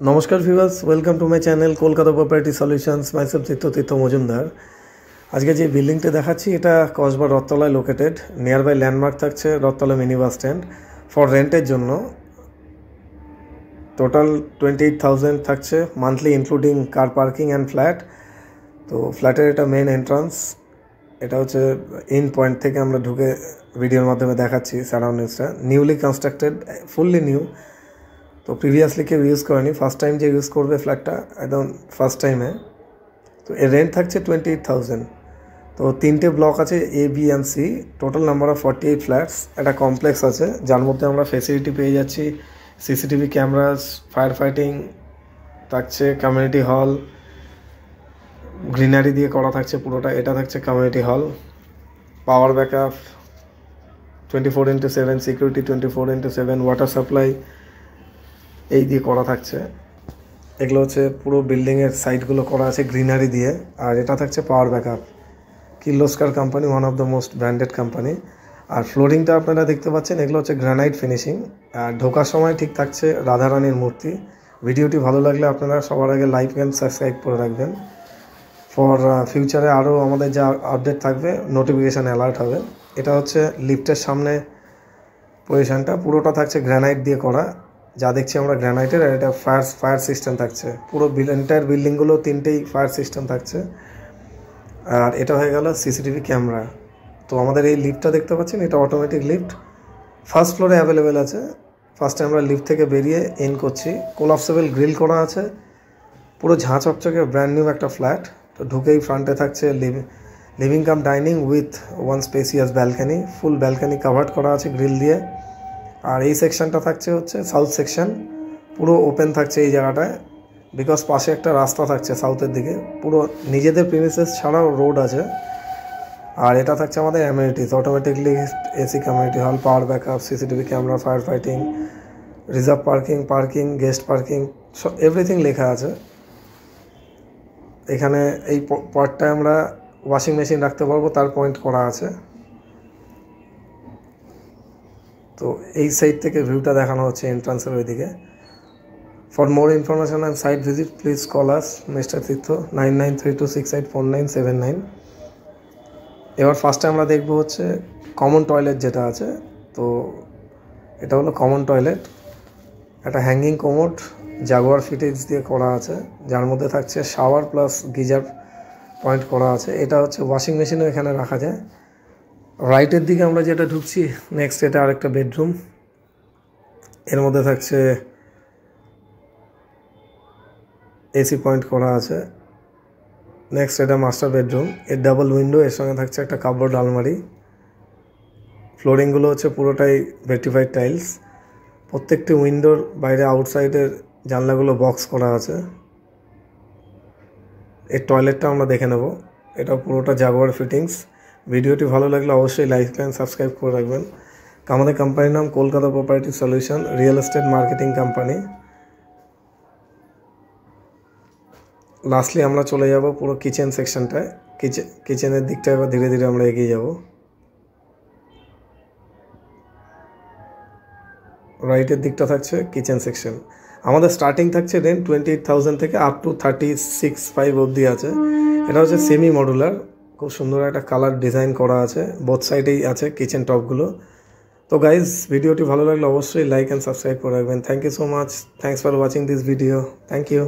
নমস্কার viewers, welcome to my channel Kolkata property solutions. Myself Tirtha Majumdar. আজকে যে বিল্ডিংটা দেখাচ্ছি এটা কসবা রথতলায় লোকেটেড। নিয়ার বাই ল্যান্ডমার্ক থাকছে Rathtala mini bus stand. For রেন্টের জন্য টোটাল 28,000 থাকছে monthly, including car parking and flat. তো ফ্ল্যাটের এটা মেন এন্ট্রান্স, এটা হচ্ছে ইন পয়েন্ট থেকে আমরা ঢুকে ভিডিওর মাধ্যমে দেখাচ্ছি সারাউন্ডিংসটা। Newly constructed, fully new. তো প্রিভিয়াসলি কেউ ইউজ করেনি, ফার্স্ট টাইম যে ইউজ করবে ফ্ল্যাটটা একদম ফার্স্ট টাইমে। তো এর রেন্ট থাকছে 28,000। তো 3টে ব্লক আছে, A B and C, total number of 48 flats. একটা কমপ্লেক্স আছে যার মধ্যে আমরা ফেসিলিটি পেয়ে যাচ্ছি সিসিটিভি ক্যামেরাস, ফায়ার ফাইটিং থাকছে, কমিউনিটি হল, গ্রিনারি দিয়ে করা থাকছে পুরোটা। এটা থাকছে community hall, power backup 24/7, security 24/7, water supply এই দিয়ে করা থাকছে। এগুলো হচ্ছে পুরো বিল্ডিংয়ের সাইডগুলো করা আছে গ্রিনারি দিয়ে। আর এটা থাকছে power backup, Kirloskar company, one of the most branded company. আর ফ্লোরিংটা আপনারা দেখতে পাচ্ছেন, এগুলো হচ্ছে গ্রানাইট ফিনিশিং। আর ঢোকার সময় ঠিক থাকছে রাধারানীর মূর্তি। ভিডিওটি ভালো লাগলে আপনারা সবার আগে লাইক অ্যান্ড সাবস্ক্রাইব করে রাখবেন। ফর ফিউচারে আরও আমাদের যা আপডেট থাকবে নোটিফিকেশান অ্যালার্ট হবে। এটা হচ্ছে লিফটের সামনে পজিশানটা, পুরোটা থাকছে গ্রানাইট দিয়ে করা, যা দেখছি আমরা গ্রানাইটের। আর এটা ফায়ার সিস্টেম থাকছে পুরো এন্টায়ার বিল্ডিংগুলো, 3টেই ফায়ার সিস্টেম থাকছে। আর এটা হয়ে গেল সিসিটিভি ক্যামেরা। তো আমাদের এই লিফটটা দেখতে পাচ্ছেন, এটা অটোমেটিক লিফট, ফার্স্ট ফ্লোরে অ্যাভেলেবেল আছে। ফার্স্টে আমরা লিফট থেকে বেরিয়ে ইন করছি। কোলাপসেবল গ্রিল করা আছে, পুরো ঝাঁ চকচকে ব্র্যান্ড নিউ একটা ফ্ল্যাট। তো ঢুকেই ফ্রন্টে থাকছে living cum dining with one spacious balcony, full balcony covered করা আছে গ্রিল দিয়ে। আর এই সেকশনটা থাকছে হচ্ছে সাউথ সেকশন, পুরো ওপেন থাকছে এই জায়গাটায়, বিকজ পাশে একটা রাস্তা থাকছে সাউথের দিকে, পুরো নিজেদের প্রিমিসেস ছাড়াও রোড আছে। আর এটা থাকছে আমাদের amenities, automatically AC community hall, power backup, CCTV camera, fire fighting, reserve parking, guest parking, সব এভরিথিং লেখা আছে এখানে। এই পয়েন্টটায় আমরা ওয়াশিং মেশিন রাখতে পারবো, তার পয়েন্ট করা আছে। তো এই সাইড থেকে ভিউটা দেখানো হচ্ছে এন্ট্রান্সের ওইদিকে। For more information and site visit please call us mister Tirtha 9932684979। এবার ফার্স্টে আমরা দেখবো হচ্ছে কমন টয়লেট যেটা আছে। তো এটা হলো কমন টয়লেট, একটা হ্যাঙ্গিং কোমোড জাগুয়ার ফিটিংস দিয়ে করা আছে, যার মধ্যে থাকছে শাওয়ার প্লাস গিজার পয়েন্ট করা আছে। এটা হচ্ছে ওয়াশিং মেশিনও এখানে রাখা যায়। রাইটের দিকে আমরা যেটা ঢুকছি নেক্সট, এটা আরেকটা বেডরুম, এর মধ্যে থাকছে এসি পয়েন্ট করা আছে। নেক্সট এটা মাস্টার বেডরুম, এর ডাবল উইন্ডো, এর সঙ্গে থাকছে একটা কাপবোর্ড আলমারি। ফ্লোরিংগুলো হচ্ছে পুরোটাই ভেটিফাইড টাইলস। প্রত্যেকটি উইন্ডোর বাইরে আউটসাইডের জানলাগুলো বক্স করা আছে। এর টয়লেটটা আমরা দেখে নেব, এটা পুরোটা জাগুয়ার ফিটিংস। ভিডিওটি ভালো লাগলে অবশ্যই লাইক অ্যান্ড সাবস্ক্রাইব করে রাখবেন। আমাদের কোম্পানির নাম Kolkata property solution, real estate marketing company. Lastly আমরা চলে যাব পুরো কিচেন সেকশনটায়। কিচেনের দিকটা এবার ধীরে ধীরে আমরা এগিয়ে যাব। রাইটের দিকটা থাকছে কিচেন সেকশন। আমাদের স্টার্টিং থাকছে রেন্ট 28,000 থেকে আপ টু 36,500 অবধি আছে। এটা হচ্ছে সেমি মডুলার, খুব সুন্দর একটা কালার ডিজাইন করা আছে, বোথ সাইডেই আছে কিচেন টপগুলো। তো গাইজ, ভিডিওটি ভালো লাগলে অবশ্যই লাইক অ্যান্ড সাবস্ক্রাইব করে রাখবেন। Thank you so much, thanks for watching this video, thank you.